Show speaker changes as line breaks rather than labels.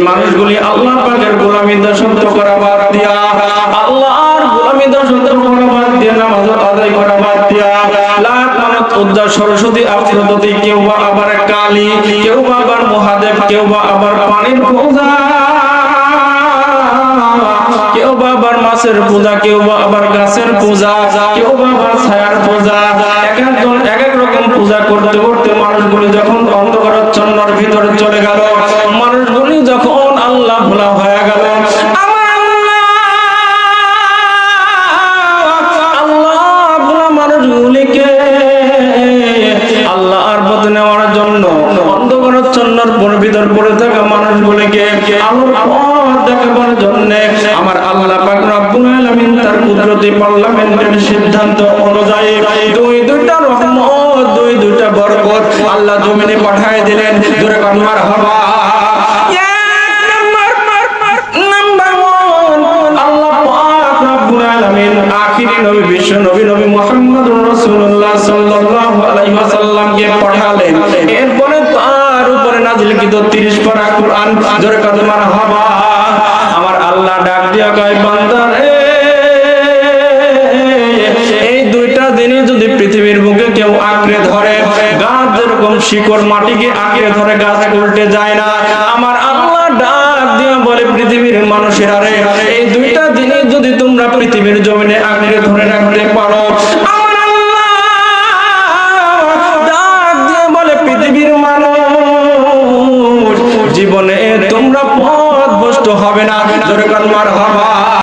মানুষগুলি আল্লাহ পাকের গোলামি দাসত্ব করা বাদ দিয়া, আল্লাহর গোলামি দাসত্ব করা বাদ দিয়া, নামাজ আদায় করা বাদ দিয়া লাত মানত উজ্জা সরস্বতী আফ্রোদিতি, কেউ বা আবার কালী, কেউ বা আবার মহাদেব, কেউ বা আবার পানির পূজা, কেউ বা আবার মাছের পূজা, কেউ বা আবার গাছের পূজা, কেউ বা আবার ছায়ার পূজা, এক একজন এক এক রকম পূজা করতে করতে মানুষগুলি যখন অন্ধকারাচ্ছন্নর ভিতরে চলে গেল, মানুষগুলি যখন আল্লাহ ভোলা হয়ে গেল, আল্লাহ ভোলা মানুষগুলিকে আল্লাহর পথে নেওয়ার জন্য অন্ধকারাচ্ছন্নর ভিতর পড়ে থাকা মানুষগুলিকে আলোর পথ দেখাবার জন্য আমার আল্লাহ পাক রব্বুল আলামিন তার কুদরতি পার্লামেন্টের সিদ্ধান্ত অনুযায়ী দুইটা রহমত, দুইটা বরকত আল্লাহ জমিনে পাঠিয়ে দিলেন। জোরে কান মারহাবা। আখিরি নবী বিশ্ব নবী নবী মুহাম্মদুর রাসূলুল্লাহ সাল্লাল্লাহু আলাইহি ওয়াসাল্লামকে পাঠালেন। এরপরে তার উপরে নাযিলকৃত 30 পারা কুরআন। জোরে কান মারহাবা। আমার আল্লাহ ডাক দিয়া কয়, বান্দা রে, এই দুইটা দিনে যদি পৃথিবীর বুকে কেউ আঁকড়ে ধরে, গাছ যেরকম শিকড় মাটিকে আঁকড়ে ধরে গাছ উল্টে যায় না, আমার আল্লাহ ডাক দিয়া বলে, পৃথিবীর মানুষেরা রে, এই দুইটা দিনে যদি তোমরা পৃথিবীর জমিনে আঁকড়ে ধরে রাখতে পারো,